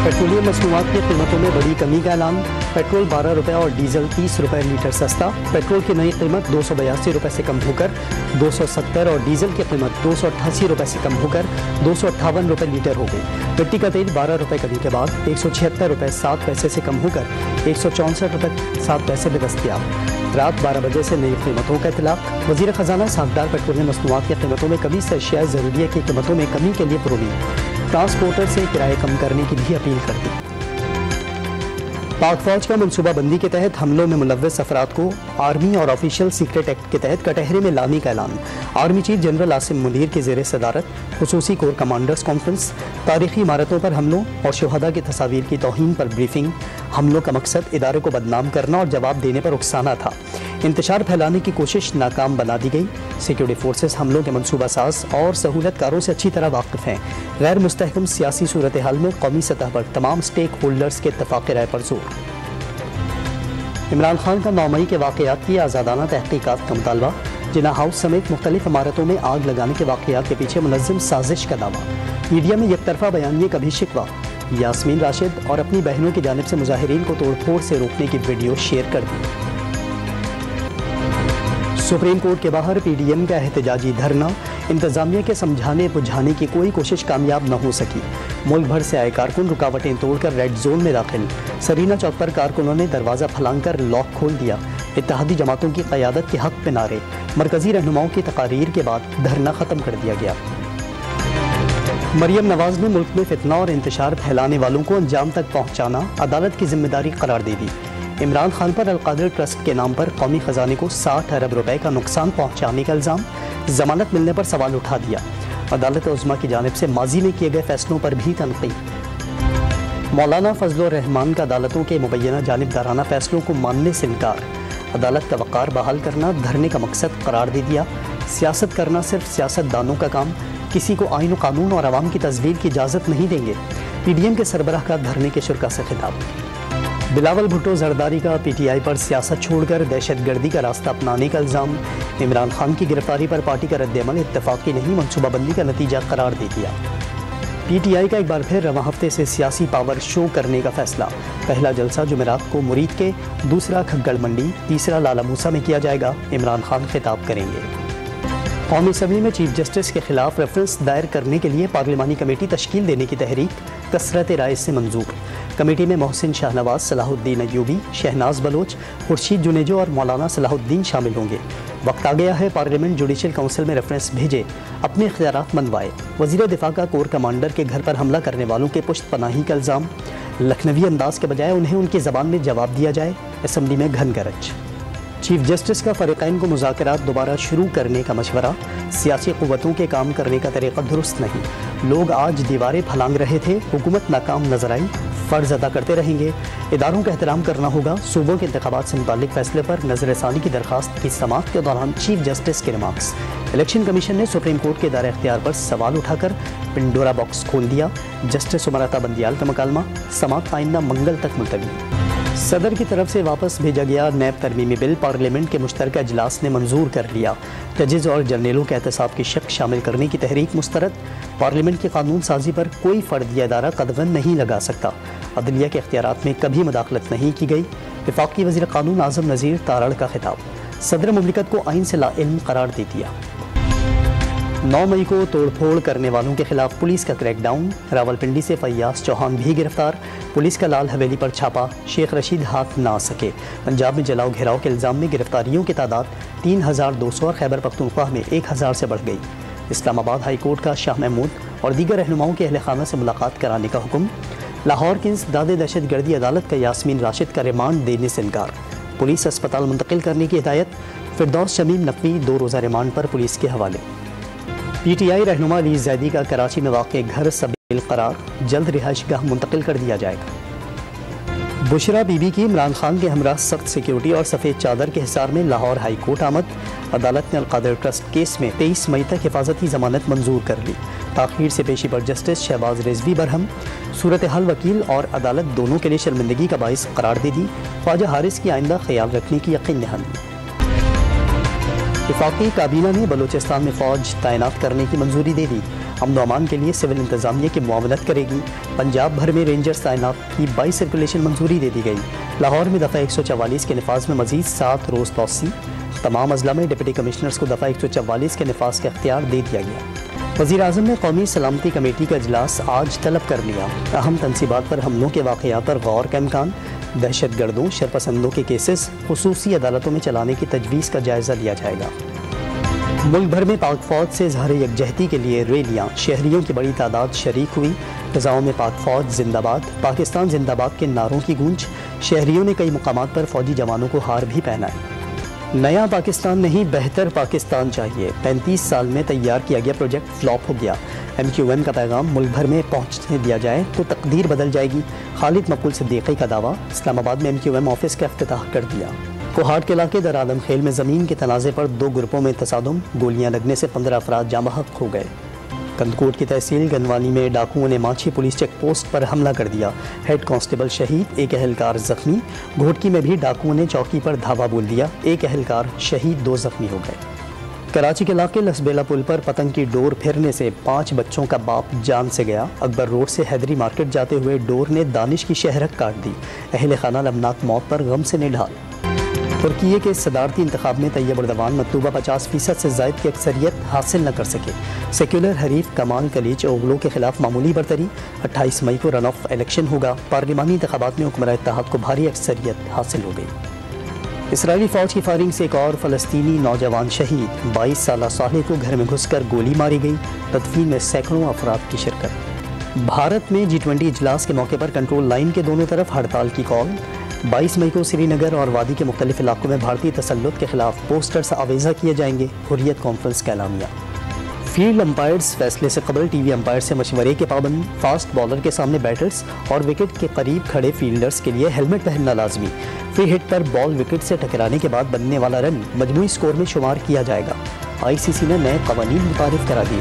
Petroleum मसनूआत की कीमतों में बड़ी कमी का ऐलान। पेट्रोल 12 रुपये और डीजल 30 रुपये लीटर सस्ता। पेट्रोल की नई कीमत 282 रुपये से कम होकर 270 और डीजल की कीमत 288 रुपये से कम होकर 258 रुपये लीटर हो गई। मिट्टी का तेल 12 रुपये कमी के बाद 176 रुपये 7 पैसे से कम होकर 164 रुपये 7 पैसे में दस्तयाब। रात 12 बजे से नई कीमतों का इतलाक। वज़ीर ख़जाना साहबदार पेट्रोलियम मसनूआत की कीमतों में कमी से अशियाए ज़रूरिया की कीमतों में कमी के लिए पुरउम्मीद। ट्रांसपोर्टर से किराए कम करने की भी अपील कर दी। पाक फौज का मनसूबाबंदी के तहत हमलों में मुलव्वस अफराद को आर्मी और ऑफिशियल सीक्रेट एक्ट के तहत कटहरे में लाने का ऐलान। Army chief general Asim Munir के ज़ेर सदारत खुसूसी कोर कमांडर्स कॉन्फ्रेंस। तारीखी इमारतों पर हमलों और शुहदा की तस्वीर की तौहीन पर ब्रीफिंग। हमलों का मकसद इदारे को बदनाम करना और जवाब देने पर उकसाना था। इंतशार फैलाने की कोशिश नाकाम बना दी गई। सिक्योरिटी फोर्सेस हमलों के मनसूबा साज और सहूलतकारों से अच्छी तरह वाकिफ हैं। गैर मुस्तहकम सियासी सूरत हाल में कौमी सतह पर तमाम स्टेक होल्डर्स के इत्तफाक़ राय पर जोर। इमरान खान का 9 मई के वाक़यात की आज़ादाना तहक़ीक़ात का मुतालबा। जिन्ना हाउस समेत मुख्तलिफ इमारतों में आग लगाने के वाक़यात के पीछे मुनज़्ज़म साजिश का दावा। मीडिया में यकतरफा बयानिए का भी शिकवा। यास्मीन राशिद और अपनी बहनों की जानिब से मुजाहिरीन को तोड़फोड़ से रोकने की वीडियो शेयर कर दी। सुप्रीम कोर्ट के बाहर PDM का एहतजाजी धरना। इंतजामिया के समझाने बुझाने की कोई कोशिश कामयाब न हो सकी। मुल्क भर से आए कारकुन रुकावटें तोड़कर रेड जोन में दाखिल। सरीना चौक पर कारकुनों ने दरवाज़ा फलांकर लॉक खोल दिया। इत्तेहादी जमातों की क़यादत के हक़ पे नारे। मरकज़ी रहनुमाओं की तकारीर के बाद धरना ख़त्म कर दिया गया। मरियम नवाज ने मुल्क में फितना और इंतशार फैलाने वालों को अंजाम तक पहुँचाना अदालत की जिम्मेदारी करार दे दी। इमरान खान पर अलकादिर ट्रस्ट के नाम पर कौमी ख़जाने को 60 अरब रुपए का नुकसान पहुँचाने का इल्ज़ाम। ज़मानत मिलने पर सवाल उठा दिया। अदालत उज़्मा की जानिब से माजी में किए गए फैसलों पर भी तनक़ीद। मौलाना फजलुर रहमान का अदालतों के मुबैना जानिबदाराना फैसलों को मानने से इनकार। अदालत का वक़ार बहाल करना धरने का मकसद करार दे दिया। सियासत करना सिर्फ सियासतदानों का काम। किसी को आईन व कानून और अवाम की तज़वीर की इजाज़त नहीं देंगे। PDM के सरबराह का धरने के शुरा से खिताब। बिलावल भुट्टो जरदारी का PTI पर सियासत छोड़कर दहशतगर्दी का रास्ता अपनाने का इल्ज़ाम। इमरान खान की गिरफ्तारी पर पार्टी का रद्द-ए-अमल इत्तफाक़ी नहीं मनसूबाबंदी का नतीजा करार दे दिया। PTI का एक बार फिर रवां हफ्ते से सियासी पावर शो करने का फैसला। पहला जलसा जुमेरात को मुरीद के, दूसरा खग्गड़ मंडी, तीसरा लाला मूसा में किया जाएगा। इमरान खान खिताब करेंगे। कौमी असम्बली में चीफ जस्टिस के खिलाफ रेफरेंस दायर करने के लिए पार्लिमानी कमेटी तश्कील देने की तहरीक कसरत राय से मंजूर। कमेटी में मोहसिन शाहनवाज, सलाहुद्दीन अयूबी, शहनाज बलोच, खुर्शीद जुनेजो और मौलाना सलाहुद्दीन शामिल होंगे। वक्त आ गया है पार्लियामेंट जुडिशल काउंसिल में रेफरेंस भेजे, अपने इख्तियारात मनवाए। वज़ीर दिफा का कोर कमांडर के घर पर हमला करने वालों के पुश्त पनाही का इल्ज़ाम। लखनवी अंदाज के बजाय उन्हें उनकी ज़बान में जवाब दिया जाए। असम्बली में घन गरज। चीफ जस्टिस का फ़रीक़ैन को मुज़ाकरात दोबारा शुरू करने का मशवरा। सियासी क़ुव्वतों के काम करने का तरीक़ा दुरुस्त नहीं। लोग आज दीवारें फलांग रहे थे, हुकूमत नाकाम नजर आई। फ़र्ज़ अदा करते रहेंगे। इदारों का एहतराम करना होगा। सूबों के इंतखाबात से मुताल्लिक़ फ़ैसले पर नज़रसानी की दरख्वास्त की समाअत के दौरान चीफ जस्टिस के रिमार्क्स। इलेक्शन कमीशन ने सुप्रीम कोर्ट के दायरे इख्तियार पर सवाल उठाकर पिंडोरा बॉक्स खोल दिया। जस्टिस उमरता बंदियाल का मकालमा। समाअत आइंदा मंगल तक मुलतवी। सदर की तरफ से वापस भेजा गया नैब तरमीमी बिल पार्लियामेंट के मुश्तरका इजलास ने मंजूर कर लिया। जजेज़ और जर्नलों के एहतसाब की शक शामिल करने की तहरीक मुस्तरद। पार्लियामेंट की कानून साजी पर कोई फ़र्द या इदारा कदगन नहीं लगा सकता। अदलिया के इख्तियारात में कभी मदाखलत नहीं की गई। वफाकी वज़ीर कानून आज़म नज़ीर तारड़ का खिताब। सदर मुमलिकत को आइन से लाइल्म करार दे दिया। 9 मई को तोड़फोड़ करने वालों के खिलाफ पुलिस का क्रैकडाउन। रावलपिंडी से फैयाज चौहान भी गिरफ्तार। पुलिस का लाल हवेली पर छापा। शेख रशीद हाथ ना सके। पंजाब में जलाओ घेराव के इल्ज़ाम में गिरफ्तारियों की तादाद 3200 और खैबर पख्तूनख्वा में 1000 से बढ़ गई। इस्लामाबाद हाई कोर्ट का शाह महमूद और दीगर रहनुमाओं के अहल खाना से मुलाकात कराने का हुक्म। लाहौर की इंसदादे दहशतगर्दी अदालत का यास्मीन राशिद का रिमांड देने से इनकार। पुलिस अस्पताल मुंतकिल करने की हिदायत। फिरदौस शमीम नकवी 2 रोज़ा रिमांड पर पुलिस के हवाले। PTI रहनुमा अली जैदी का कराची में वाक़ घर सबील करार। जल्द रिहाइशगाह मुंतकिल कर दिया जाएगा। बुशरा बीबी की इमरान खान के हमरा सख्त सिक्योरिटी और सफ़ेद चादर के हिसार में लाहौर हाई कोर्ट आमद। अदालत ने अलकादिर ट्रस्ट केस में 23 मई तक हिफाजती ज़मानत मंजूर कर ली। ताख़ीर से पेशी पर जस्टिस शहबाज रिजवी बरहम। सूरत हाल वकील और अदालत दोनों के लिए शर्मिंदगी का बाइस करार दे दी। ख्वाजा हारिस की आइंदा ख्याल रखने की यकीन दहानी। वफाकी काबीना ने बलूचिस्तान में फ़ौज तैनात करने की मंजूरी दे दी। امن و امان کے لیے سول انتظامیہ کی معاونت کرے گی۔ پنجاب بھر میں رینجرز تعینات کی 22 سرکولیشن منظوری دے دی گئی۔ لاہور میں دفعہ 144 کے نفاذ میں مزید 7 روز توسیع۔ تمام اضلاع میں ڈپٹی کمشنرز کو دفعہ 144 کے نفاذ کا اختیار دے دیا گیا۔ وزیر اعظم نے قومی سلامتی کمیٹی کا اجلاس آج طلب کر لیا۔ اہم تنصیبات پر حملوں کے واقعات پر غور کا امکان، دہشت گردوں شرپسندوں کے کیسز خصوصی عدالتوں میں چلانے کی تجویز کا جائزہ لیا جائے گا۔ ملک بھر میں پاک فوج سے اظہار یکجہتی کے لیے ریلیاں، شہریوں کی بڑی تعداد شریک ہوئی۔ فضاؤں میں پاک فوج زندہ باد، پاکستان زندہ باد کے نعروں کی گونج۔ شہریوں نے کئی مقامات پر فوجی جوانوں کو ہار بھی پہنائے۔ نیا پاکستان نہیں، بہتر پاکستان چاہیے۔ 35 سال میں تیار کیا گیا پروجیکٹ فلاپ ہو گیا۔ MQM کا پیغام ملک بھر میں پہنچنے دیا جائے تو تقدیر بدل جائے گی۔ خالد مقبول صدیقی کا دعویٰ۔ اسلام آباد میں MQM آفس کا افتتاح کر دیا۔ کوہاٹ کے علاقے در عالم خیل میں زمین کے تنازع پر 2 گروپوں میں تصادم، گولیاں لگنے سے 15 افراد جاں بحق ہو گئے۔ کندکوٹ کی تحصیل گنوانی میں ڈاکوؤں نے مانچھی پولیس چیک پوسٹ پر حملہ کر دیا، ہیڈ کانسٹیبل شہید، 1 اہلکار زخمی۔ گھوٹکی میں بھی ڈاکوؤں نے چوکی پر دھاوا بول دیا، 1 اہلکار شہید، 2 زخمی ہو گئے۔ کراچی کے علاقے لسبیلا پل پر پتنگ کی ڈور پھرنے سے 5 بچوں کا باپ جان سے گیا۔ اکبر روڈ سے حیدری مارکیٹ جاتے ہوئے ڈور نے دانش کی شہرک کاٹ دی، اہل خانہ لمناک موت پر غم سے نڈھال۔ ترکیے کے صدارتی انتخاب میں طیب اردوان مطلوبہ 50% سے زائد کی اکثریت حاصل نہ کر سکے۔ سیکولر حریف کمال کلیچ اوغلو کے خلاف معمولی برتری۔ 28 مئی کو رن آف الیکشن ہوگا۔ پارلیمانی انتخابات میں حکمراں اتحاد کو بھاری اکثریت حاصل ہو گئی۔ اسرائیلی فوج کی فائرنگ سے ایک اور فلسطینی نوجوان شہید، 22 سالہ صالح کو گھر میں گھس کر گولی ماری گئی۔ تدفین میں سینکڑوں افراد کی شرکت۔ بھارت میں G20 اجلاس کے موقع پر کنٹرول لائن کے دونوں طرف ہڑتال کی کال۔ 22 مئی کو سری نگر اور وادی کے مختلف علاقوں میں بھارتی تسلط کے خلاف پوسٹرز آویزہ کیے جائیں گے، حریت کانفرنس کا اعلامیہ۔ فیلڈ امپائرز فیصلے سے قبل ٹی وی امپائر سے مشورے کے پابند۔ فاسٹ بالر کے سامنے بیٹرز اور وکٹ کے قریب کھڑے فیلڈرز کے لیے ہیلمٹ پہننا لازمی۔ فری ہٹ پر بال وکٹ سے ٹکرانے کے بعد بننے والا رن مجموعی سکور میں شمار کیا جائے گا۔ ICC نے نئے قوانین متعارف کرا دیے۔